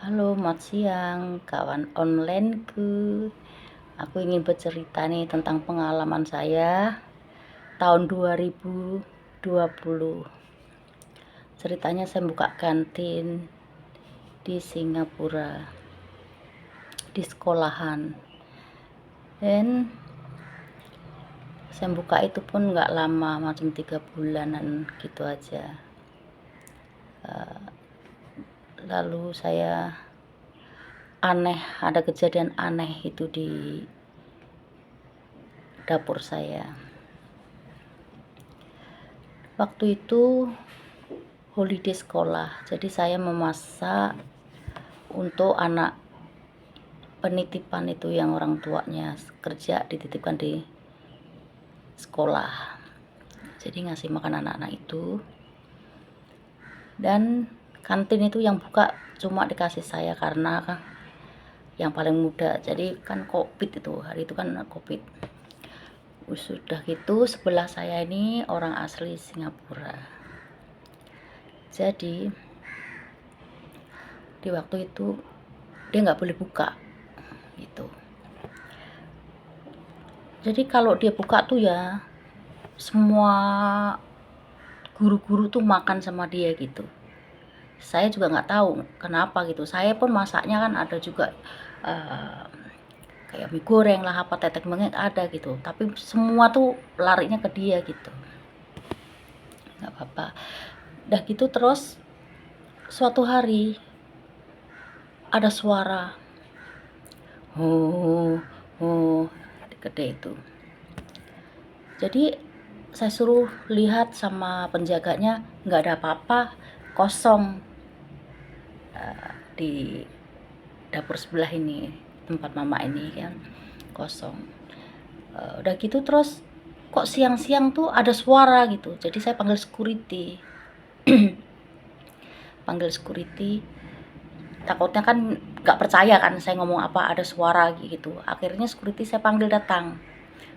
Halo, selamat siang kawan onlineku. Aku ingin bercerita nih tentang pengalaman saya tahun 2020. Ceritanya saya buka kantin di Singapura, di sekolahan. Dan saya buka itu pun nggak lama, macam 3 bulanan gitu aja. Lalu saya ada kejadian aneh itu di dapur saya. Waktu itu holiday sekolah, jadi saya memasak untuk anak penitipan itu yang orang tuanya kerja dititipkan di sekolah, jadi ngasih makan anak-anak itu. Dan kantin itu yang buka cuma dikasih saya karena yang paling muda, jadi kan covid itu, hari itu kan covid. Sudah gitu sebelah saya ini orang asli Singapura, jadi di waktu itu dia nggak boleh buka gitu. Jadi kalau dia buka tuh ya semua guru-guru tuh makan sama dia gitu. Saya juga nggak tahu kenapa gitu. Saya pun masaknya kan ada juga kayak mie goreng lah, apa tetek bengek ada gitu. Tapi semua tuh larinya ke dia gitu. Nggak apa-apa. Udah gitu terus suatu hari ada suara gede itu. Jadi saya suruh lihat sama penjaganya, nggak ada apa-apa, kosong di dapur sebelah ini, tempat mama ini kan kosong. Udah gitu terus kok siang-siang tuh ada suara gitu, jadi saya panggil security. Panggil security, takutnya kan nggak percaya kan saya ngomong apa, ada suara gitu. Akhirnya security saya panggil datang.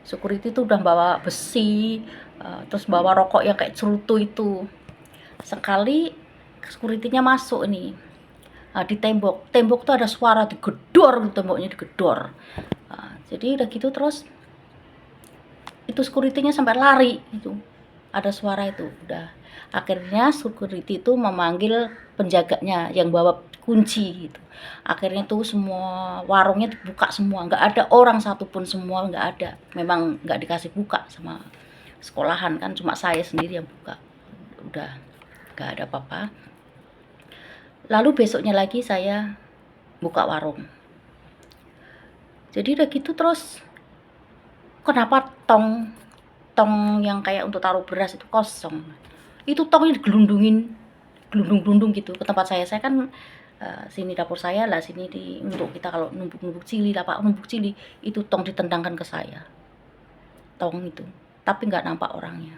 Security tuh udah bawa besi, terus bawa rokok yang kayak cerutu itu. Sekali security-nya masuk nih, di tembok tuh ada suara digedor, temboknya digedor. Jadi udah gitu terus itu security-nya sampai lari, itu ada suara itu. Udah akhirnya security itu memanggil penjaganya yang bawa kunci gitu. Akhirnya tuh semua warungnya dibuka semua, nggak ada orang satupun, semua nggak ada. Memang nggak dikasih buka sama sekolahan kan, cuma saya sendiri yang buka. Udah nggak ada apa-apa. Lalu besoknya lagi saya buka warung. Jadi udah gitu terus kenapa tong yang kayak untuk taruh beras itu kosong. Itu tongnya gelundung gitu ke tempat saya. Saya kan sini dapur saya lah, sini untuk kita kalau numpuk cili lah Pak, numpuk cili itu tong ditendangkan ke saya, tong itu, tapi nggak nampak orangnya.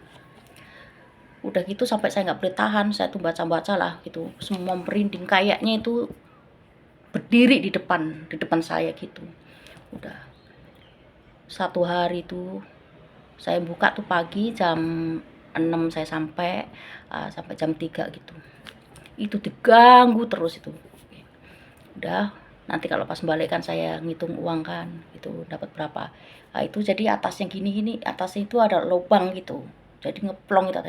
Udah gitu sampai saya nggak boleh tahan, saya tuh baca lah gitu, semua merinding, kayaknya itu berdiri di depan saya gitu. Udah satu hari tuh saya buka tuh pagi jam 6 saya sampai jam 3 gitu. Itu diganggu terus itu. Udah nanti kalau pas balik kan saya ngitung uang kan, itu dapat berapa. Nah, itu jadi atasnya gini, atasnya itu ada lubang gitu. Jadi ngeplong gitu.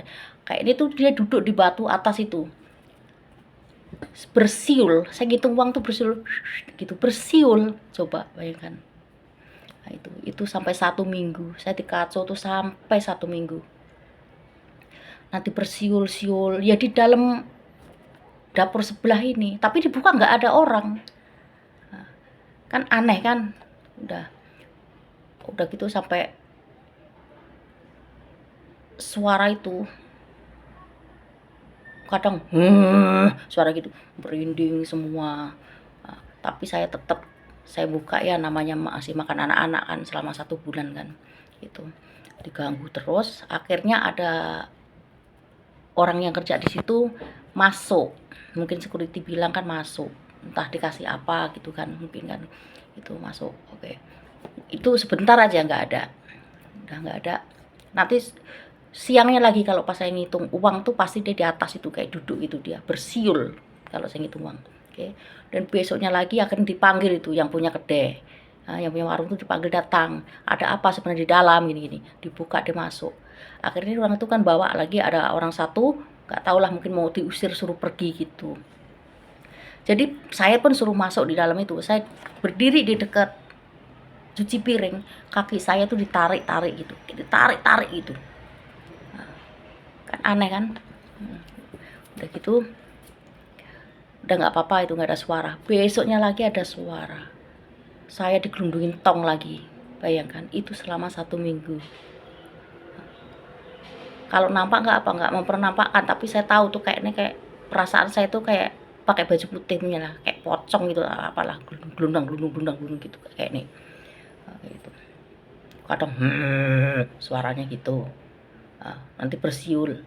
Kayak ini tuh dia duduk di batu atas itu. Bersiul, saya ngitung uang tuh bersiul gitu, bersiul. Coba bayangkan. Nah, itu sampai 1 minggu. Saya dikacau tuh sampai 1 minggu. Nanti bersiul-siul ya di dalam dapur sebelah ini, tapi dibuka nggak ada orang. Nah, kan aneh kan. Udah gitu sampai suara itu kadang suara gitu merinding semua. Nah, tapi saya buka ya, namanya masih makan anak-anak kan selama 1 bulan kan, itu diganggu terus. Akhirnya ada orang yang kerja di situ masuk, mungkin security bilang kan masuk, entah dikasih apa gitu kan, mungkin kan itu masuk. Oke, itu sebentar aja nggak ada, udah nggak ada. Nanti siangnya lagi kalau pas saya ngitung uang tuh pasti dia di atas itu kayak duduk itu, dia bersiul kalau saya ngitung uang. Oke, dan besoknya lagi akan dipanggil itu yang punya kedai, yang punya warung itu dipanggil datang, "Ada apa sebenarnya di dalam?" Gini-gini, dibuka dia masuk. Akhirnya orang itu kan bawa lagi ada orang satu, nggak tahulah mungkin mau diusir suruh pergi gitu. Jadi saya pun suruh masuk di dalam itu, saya berdiri di dekat cuci piring, kaki saya tuh ditarik-tarik gitu, ditarik-tarik gitu. Kan aneh kan? Udah gitu, udah nggak apa-apa itu nggak ada suara. Besoknya lagi ada suara. Saya digelundungin tong lagi. Bayangkan, itu selama 1 minggu. Kalau nampak nggak apa nggak mempernampakkan, tapi saya tahu tuh kayaknya kayak perasaan saya tuh kayak pakai baju putihnya lah, kayak pocong gitu, apalah gelundang gelundung gelundang gelundung gitu kayak ini. Gitu. Kadang suaranya gitu. Nanti bersiul,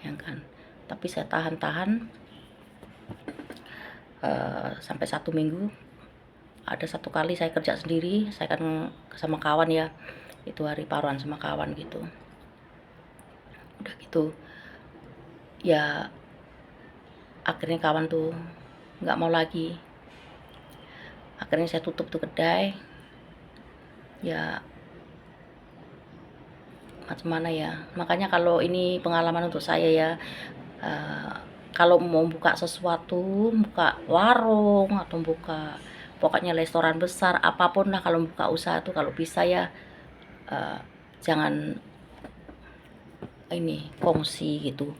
ya kan. Tapi saya tahan-tahan sampai 1 minggu. Ada satu kali saya kerja sendiri, saya kan sama kawan ya, itu hari paruan sama kawan gitu. Udah gitu ya akhirnya kawan tuh nggak mau lagi, akhirnya saya tutup tuh kedai. Ya macam mana ya, makanya kalau ini pengalaman untuk saya ya, kalau mau buka sesuatu, buka warung atau buka pokoknya restoran besar apapun lah, kalau buka usaha tuh kalau bisa ya jangan ini kongsi gitu.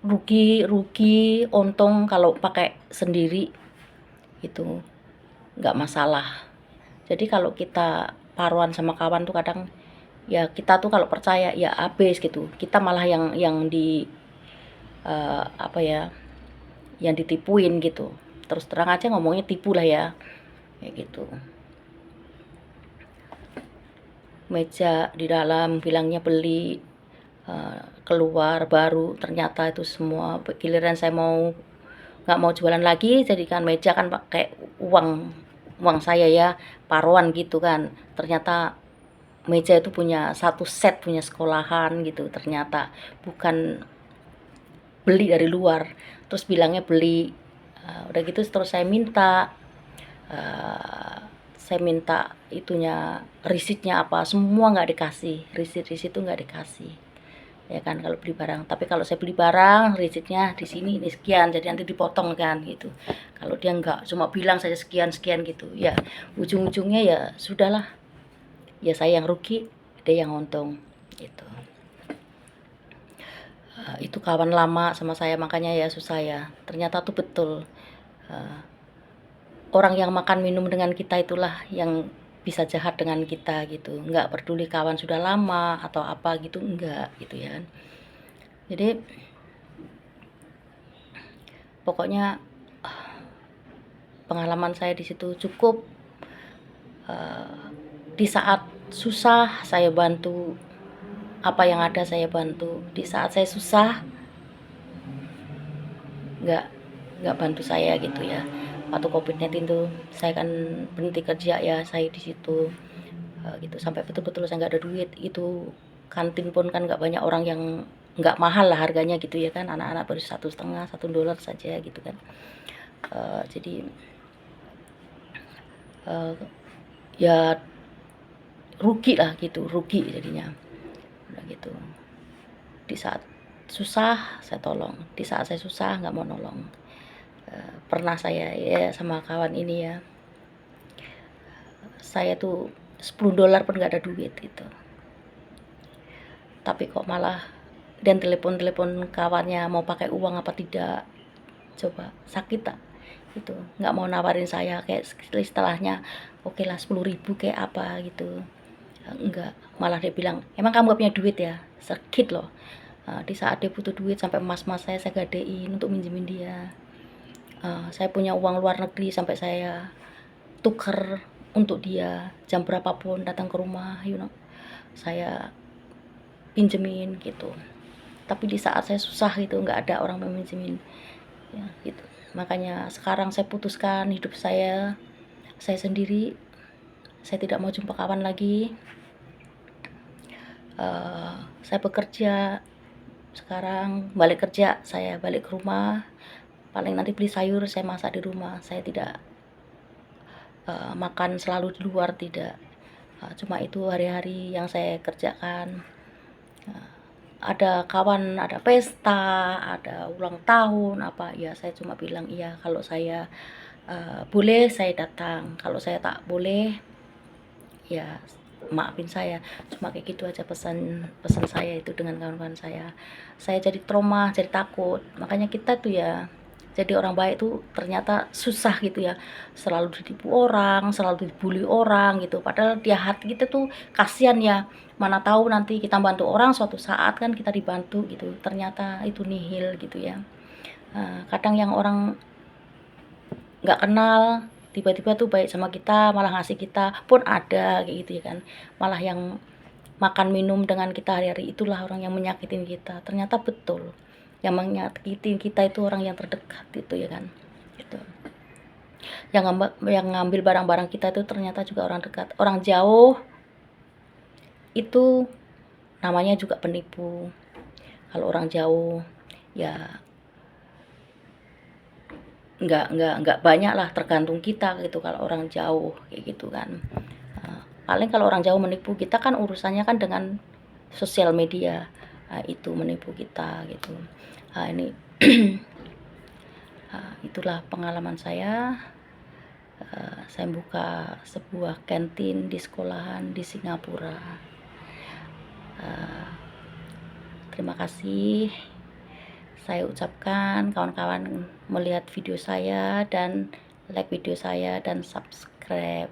Rugi untung kalau pakai sendiri itu nggak masalah. Jadi kalau kita paruan sama kawan tuh kadang ya kita tuh kalau percaya ya habis gitu, kita malah yang di apa ya, yang ditipuin gitu. Terus terang aja ngomongnya tipu lah ya, kayak gitu. Meja di dalam bilangnya beli, keluar baru ternyata itu semua. Giliran saya nggak mau jualan lagi, jadikan meja kan pakai uang saya ya, paruan gitu kan. Ternyata meja itu punya satu set, punya sekolahan gitu, ternyata bukan beli dari luar. Terus bilangnya beli. Udah gitu terus saya minta itunya, risitnya apa, semua nggak dikasih, risit itu nggak dikasih, ya kan, kalau beli barang. Tapi kalau saya beli barang, risitnya di sini ini sekian, jadi nanti dipotong kan gitu. Kalau dia nggak, cuma bilang saja sekian gitu, ya ujung-ujungnya ya sudahlah, ya saya yang rugi, dia yang untung gitu. Itu kawan lama sama saya, makanya ya susah ya. Ternyata tuh betul, orang yang makan minum dengan kita itulah yang bisa jahat dengan kita gitu. Nggak peduli kawan sudah lama atau apa gitu, enggak gitu ya kan. Jadi pokoknya pengalaman saya di situ cukup. Di saat susah saya bantu, apa yang ada saya bantu. Di saat saya susah nggak bantu saya gitu ya. Waktu COVID-19 tuh saya kan berhenti kerja ya, saya di situ gitu sampai betul-betul saya nggak ada duit. Itu kantin pun kan nggak banyak orang, yang nggak mahal lah harganya gitu ya kan, anak-anak baru $1,5 saja gitu kan. Jadi ya rugi lah gitu, rugi jadinya. Udah gitu, di saat susah saya tolong, di saat saya susah nggak mau nolong. Pernah saya ya sama kawan ini ya, saya tuh $10 pun nggak ada duit itu, tapi kok malah dan telepon kawannya mau pakai uang apa tidak. Coba sakit tak itu, nggak mau nawarin saya, kayak istilahnya oke lah 10.000 kayak apa gitu. Enggak, malah dia bilang emang kamu gak punya duit ya. Sakit loh. Di saat dia butuh duit sampai emas-emas saya gadein untuk minjemin dia. Saya punya uang luar negeri sampai saya tuker untuk dia, jam berapapun datang ke rumah, saya pinjemin gitu. Tapi di saat saya susah gitu nggak ada orang yang minjemin ya gitu. Makanya sekarang saya putuskan hidup saya sendiri. Saya tidak mau jumpa kawan lagi. Saya bekerja sekarang, balik kerja, saya balik ke rumah, paling nanti beli sayur saya masak di rumah, saya tidak makan selalu di luar, tidak. Cuma itu hari-hari yang saya kerjakan. Ada kawan, ada pesta, ada ulang tahun apa, ya saya cuma bilang iya, kalau saya boleh saya datang, kalau saya tak boleh ya maafin saya. Cuma kayak gitu aja pesan saya itu dengan kawan-kawan saya. Saya jadi trauma, jadi takut. Makanya kita tuh ya jadi orang baik tuh ternyata susah gitu ya, selalu ditipu orang, selalu dibully orang gitu, padahal dia hati kita tuh kasihan ya, mana tahu nanti kita bantu orang suatu saat kan kita dibantu gitu, ternyata itu nihil gitu ya. Kadang yang orang nggak kenal tiba-tiba tuh baik sama kita, malah ngasih kita pun ada kayak gitu ya kan, malah yang makan minum dengan kita hari-hari itulah orang yang menyakitin kita. Ternyata betul yang menyakitin kita itu orang yang terdekat itu ya kan, gitu. Yang ngambil barang-barang kita itu ternyata juga orang dekat, orang jauh itu namanya juga penipu. Kalau orang jauh ya nggak banyak lah, tergantung kita gitu kalau orang jauh kayak gitu kan. Paling kalau orang jauh menipu kita kan urusannya kan dengan sosial media, itu menipu kita gitu. Ini itulah pengalaman saya. Saya buka sebuah kantin di sekolahan di Singapura. Terima kasih saya ucapkan kawan-kawan melihat video saya dan like video saya dan subscribe.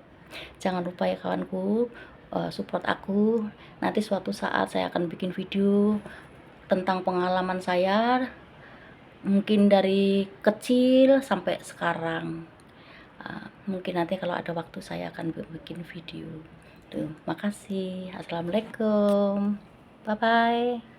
Jangan lupa ya kawanku, support aku. Nanti suatu saat saya akan bikin video tentang pengalaman saya, mungkin dari kecil sampai sekarang. Mungkin nanti kalau ada waktu saya akan bikin video. Tuh, makasih. Assalamualaikum. Bye bye.